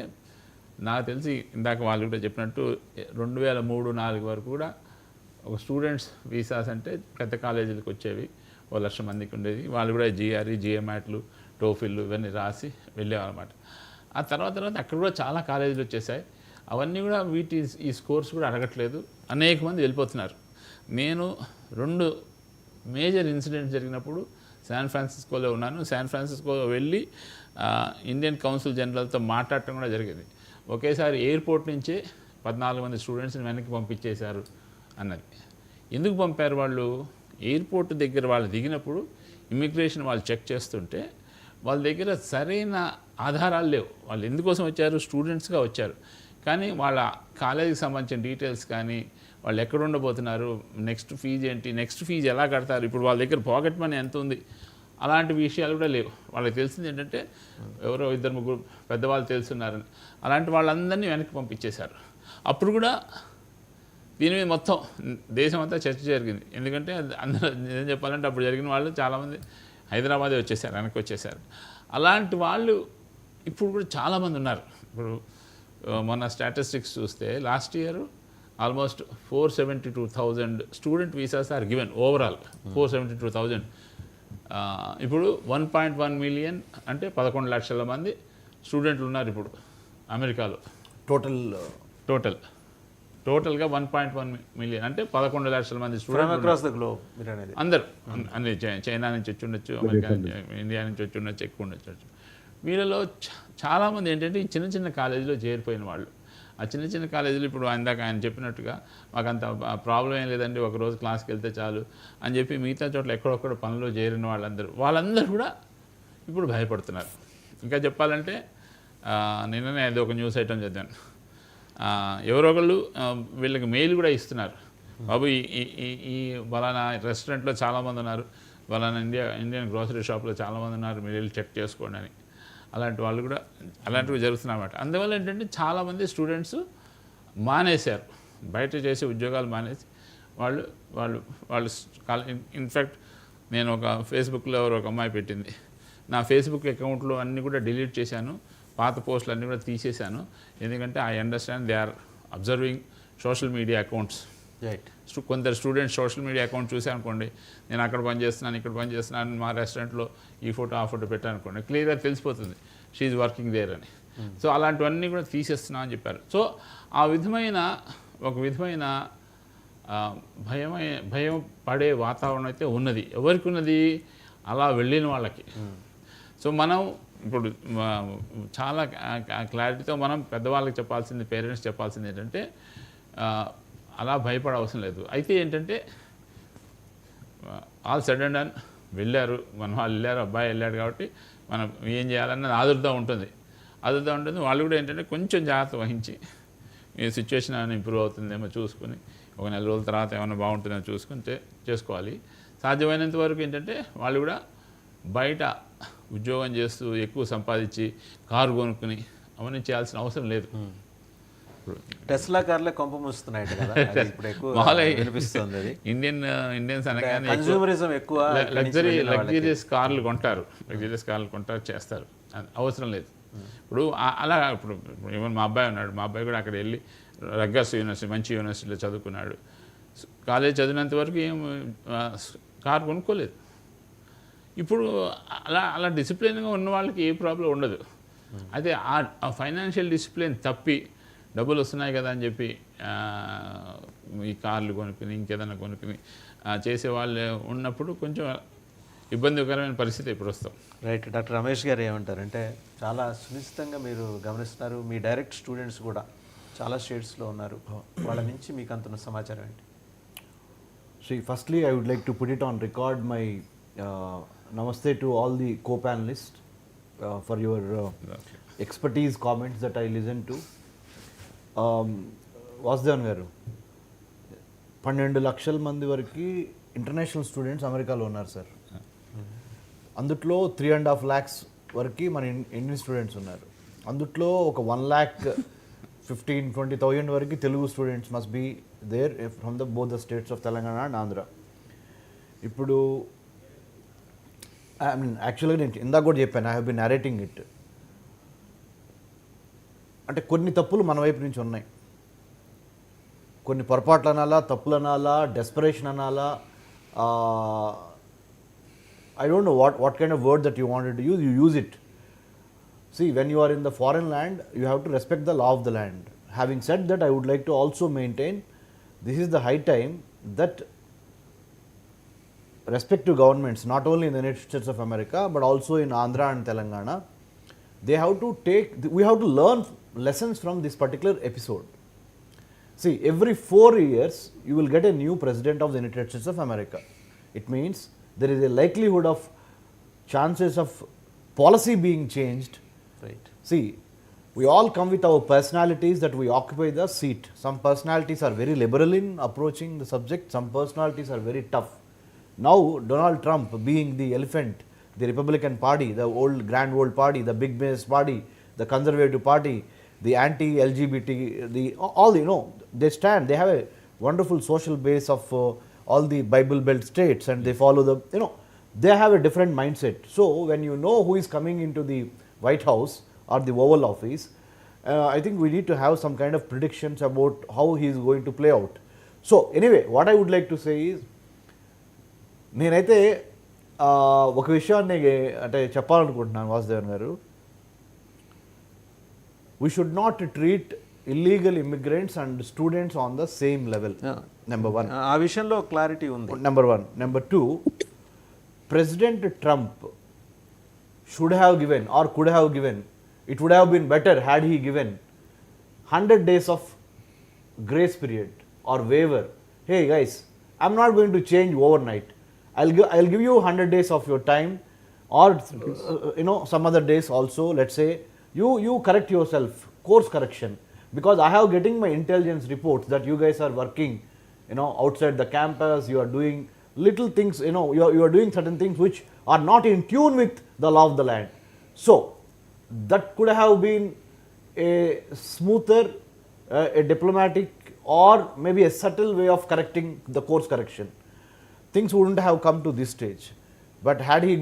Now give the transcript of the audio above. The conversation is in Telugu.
ఏంటంటే నాకు తెలిసి ఇందాక వాళ్ళు కూడా చెప్పినట్టు 2003-4 వరకు కూడా ఒక స్టూడెంట్స్ వీసాస్ అంటే పెద్ద కాలేజీలకు వచ్చేవి 1,00,000 మందికి ఉండేది. వాళ్ళు కూడా జిఆర్ఈ, జిఎమ్యాట్లు, టోఫిల్లు ఇవన్నీ రాసి వెళ్ళేవాళ్ళమాట. ఆ తర్వాత అక్కడ కూడా చాలా కాలేజీలు వచ్చేసాయి. అవన్నీ కూడా ఈ స్కోర్స్ కూడా అడగట్లేదు. అనేక మంది వెళ్ళిపోతున్నారు. నేను 2 మేజర్ ఇన్సిడెంట్స్ జరిగినప్పుడు శాన్ ఫ్రాన్సిస్కోలో ఉన్నాను. శాన్ ఫ్రాన్సిస్కో వెళ్ళి ఇండియన్ కౌన్సిల్ జనరల్తో మాట్లాడటం కూడా జరిగింది. ఒకేసారి ఎయిర్పోర్ట్ నుంచే 14 మంది స్టూడెంట్స్ని వెనక్కి పంపించేశారు అన్నది. ఎందుకు పంపారు వాళ్ళు? ఎయిర్పోర్ట్ దగ్గర వాళ్ళు దిగినప్పుడు ఇమిగ్రేషన్ వాళ్ళు చెక్ చేస్తుంటే వాళ్ళ దగ్గర సరైన ఆధారాలు లేవు. వాళ్ళు ఎందుకోసం వచ్చారు? స్టూడెంట్స్గా వచ్చారు. కానీ వాళ్ళ కాలేజీకి సంబంధించిన డీటెయిల్స్ కానీ, వాళ్ళు ఎక్కడ ఉండబోతున్నారు, నెక్స్ట్ ఫీజు ఏంటి, నెక్స్ట్ ఫీజు ఎలా కడతారు, ఇప్పుడు వాళ్ళ దగ్గర పాకెట్ మనీ ఎంత ఉంది, అలాంటి విషయాలు కూడా లేవు. వాళ్ళకి తెలిసింది ఏంటంటే ఎవరో 2-3 పెద్దవాళ్ళు తెలుసున్నారని. అలాంటి వాళ్ళందరినీ వెనక్కి పంపించేశారు. అప్పుడు కూడా దీని మీద మొత్తం దేశం అంతా చర్చ జరిగింది. ఎందుకంటే అందరూ నిజం చెప్పాలంటే అప్పుడు జరిగిన వాళ్ళు చాలామంది హైదరాబాదే వచ్చేసారు, వెనక్కి వచ్చేసారు. అలాంటి వాళ్ళు ఇప్పుడు కూడా చాలామంది ఉన్నారు. ఇప్పుడు మొన్న స్టాటిస్టిక్స్ చూస్తే last year almost 472,000 student visas are given overall. 472,000. ఇప్పుడు 1.1 మిలియన్ అంటే 11 లక్షల మంది స్టూడెంట్లు ఉన్నారు ఇప్పుడు అమెరికాలో. టోటల్గా 1.1 మిలియన్ అంటే 11 లక్షల మంది స్టూడెంట్లు అందరూ. అన్ని చైనా నుంచి వచ్చి ఉండొచ్చు, అమెరికా నుంచి, ఇండియా నుంచి వచ్చి ఉండొచ్చు, ఎక్కువ ఉండొచ్చు. వీళ్ళలో చాలామంది ఏంటంటే ఈ చిన్న చిన్న కాలేజీలో చేరిపోయిన వాళ్ళు. ఆ చిన్న చిన్న కాలేజీలు ఇప్పుడు ఇందాక ఆయన చెప్పినట్టుగా మాకంత ప్రాబ్లం ఏం లేదండి, ఒకరోజు క్లాస్కి వెళ్తే చాలు అని చెప్పి మిగతా చోట్ల ఎక్కడొక్కడ పనులు చేరిన వాళ్ళందరూ కూడా ఇప్పుడు భయపడుతున్నారు. ఇంకా చెప్పాలంటే నిన్ననే అది ఒక న్యూస్ ఐటమ్ చదివాను. ఎవరో ఒకళ్ళు వీళ్ళకి మెయిల్ కూడా ఇస్తున్నారు. బాబు ఈ బలానా రెస్టారెంట్లో చాలామంది ఉన్నారు, బలానా ఇండియన్ గ్రోసరీ షాప్లో చాలామంది ఉన్నారు, మీరు వెళ్ళి చెక్ చేసుకోండి అని. అలాంటి వాళ్ళు కూడా అలాంటివి జరుగుతున్నమాట. అందువల్ల ఏంటంటే చాలామంది స్టూడెంట్స్ మానేశారు, బయట చేసే ఉద్యోగాలు మానేసి వాళ్ళు ఇన్ఫ్యాక్ట్ నేను ఒక ఫేస్బుక్లో ఒక అమ్మాయి పెట్టింది, నా ఫేస్బుక్ అకౌంట్లో అన్నీ కూడా డిలీట్ చేశాను, పాత పోస్టులు అన్నీ కూడా తీసేశాను. ఎందుకంటే I understand they are observing social media accounts. కొందరు స్టూడెంట్స్ సోషల్ మీడియా అకౌంట్ చూసాను అనుకోండి, నేను అక్కడ పనిచేస్తున్నాను, ఇక్కడ పనిచేస్తున్నాను, మా రెస్టారెంట్లో ఈ ఫోటో ఆ ఫోటో పెట్టాను అనుకోండి, క్లియర్గా తెలిసిపోతుంది షీఈ్ వర్కింగ్ దేర్ అని. సో అలాంటివన్నీ కూడా తీసేస్తున్నా అని చెప్పారు. సో ఒక విధమైన భయం పడే వాతావరణం అయితే ఉన్నది. ఎవరికి ఉన్నది? అలా వెళ్ళిన వాళ్ళకి. సో మనం ఇప్పుడు చాలా క్లారిటీతో మనం పెద్దవాళ్ళకి చెప్పాల్సింది, పేరెంట్స్ చెప్పాల్సింది ఏంటంటే అలా భయపడ అవసరం లేదు. అయితే ఏంటంటే ఆల్ సెడ్ అండ్ డన్ వెళ్ళారు, మన వాళ్ళు వెళ్ళారు, అబ్బాయి వెళ్ళాడు కాబట్టి మనం ఏం చేయాలన్నది ఆదుర్దా ఉంటుంది. వాళ్ళు కూడా ఏంటంటే కొంచెం జాగ్రత్త వహించి ఈ సిచ్యువేషన్ ఏమైనా ఇంప్రూవ్ అవుతుందేమో చూసుకుని, ఒక 4 రోజుల తర్వాత ఏమైనా బాగుంటుందేమో చూసుకుని చేసుకోవాలి. సాధ్యమైనంత వరకు ఏంటంటే వాళ్ళు కూడా బయట ఉద్యోగం చేస్తూ ఎక్కువ సంపాదించి కారు కొనుక్కుని అవన్నీ చేయాల్సిన అవసరం లేదు. టెస్లా కార్లే కొంప మూస్తున్నాయి కదా, ఇప్పుడు ఎక్కువ వినిపిస్తుంది. అది ఇండియన్స్ అనగానే ఎక్కువ లగ్జరీస్ కార్లు కొంటారు, చేస్తారు, అవసరం లేదు. ఇప్పుడు అలా ఇప్పుడు ఈవెన్ మా అబ్బాయి ఉన్నాడు, మా అబ్బాయి కూడా అక్కడ వెళ్ళి రగ్గస్ యూనివర్సిటీ, మంచి యూనివర్సిటీలో చదువుకున్నాడు. కాలేజ్ చదివినంత వరకు ఏం కారు కొనుక్కోలేదు. ఇప్పుడు అలా డిసిప్లిన్గా ఉన్న వాళ్ళకి ఏ ప్రాబ్లం ఉండదు. అయితే ఆ ఫైనాన్షియల్ డిసిప్లిన్ తప్పి డబ్బులు వస్తున్నాయి కదా అని చెప్పి ఈ కార్లు కొనుక్కుని ఇంకేదైనా కొనుక్కుని చేసేవాళ్ళు ఉన్నప్పుడు కొంచెం ఇబ్బందికరమైన పరిస్థితి ఇప్పుడు వస్తాం. రైట్. డాక్టర్ రమేష్ గారు ఏమంటారంటే, చాలా సునిశ్చితంగా మీరు గమనిస్తున్నారు, మీ డైరెక్ట్ స్టూడెంట్స్ కూడా చాలా స్టేట్స్లో ఉన్నారు, వాళ్ళ నుంచి మీకు అంతున్న సమాచారం ఏంటి? See, firstly, I would like to put it on record my namaste to all the co-panelists for your expertise comments that I listened to. Vasudevan గారు, 12 లక్షల మంది వరకు ఇంటర్నేషనల్ స్టూడెంట్స్ అమెరికాలో ఉన్నారు సార్. అందుట్లో 3.5 lakhs వరకు మన ఇండియన్ స్టూడెంట్స్ ఉన్నారు. అందుట్లో ఒక 1,15,000-20,000 వరకు Telugu students must be there from both the states of Telangana and Andhra. ఇప్పుడు యాక్చువల్గా నేను ఇందాక కూడా చెప్పాను, I have been narrating it. అంటే కొన్ని తప్పులు మన వైపు నుంచి ఉన్నాయి, కొన్ని పొరపాట్లు అనాలా, తప్పులు అనాలా, డెస్పరేషన్ అనాలా, I don't know what kind of word that you wanted to use, you use it. See, when you are in the foreign land, you have to respect the law of the land. Having said that, I would like to also maintain this is the high time that respective governments, not only in the United States of America, but also in Andhra and Telangana, they have to we have to learn lessons from this particular episode. See, every 4 years, you will get a new president of the United States of America. It means there is a likelihood of chances of policy being changed. Right. See, we all come with our personalities that we occupy the seat. Some personalities are very liberal in approaching the subject, some personalities are very tough. Now, Donald Trump being the elephant, the Republican Party, the grand old party, the big business party, the conservative party, the anti-LGBT, all, they stand, they have a wonderful social base of all the Bible Belt states, and they follow they have a different mindset. So, when you know who is coming into the White House or the Oval Office, I think we need to have some kind of predictions about how he is going to play out. So, anyway, what I would like to say is, నేనైతే ఒక విషయాన్ని అంటే చెప్పాలనుకుంటున్నాను వాసుదేవన్ గారు. We should not treat illegal immigrants and students on the same level. Number one. ఆ విషయంలో క్లారిటీ ఉంది. Number one. Number two, President Trump should have given or could have given, it would have been better had he given 100 days of grace period or waiver. Hey guys, I'm not going to change overnight. I'll give you 100 days of your time, or some other days also. Let's say you correct yourself, course correction, because I have getting my intelligence reports that you guys are working outside the campus, you are doing little things, you are doing certain things which are not in tune with the law of the land. So that could have been a smoother, a diplomatic, or maybe a subtle way of correcting the course correction. Things wouldn't have come to this stage. But had he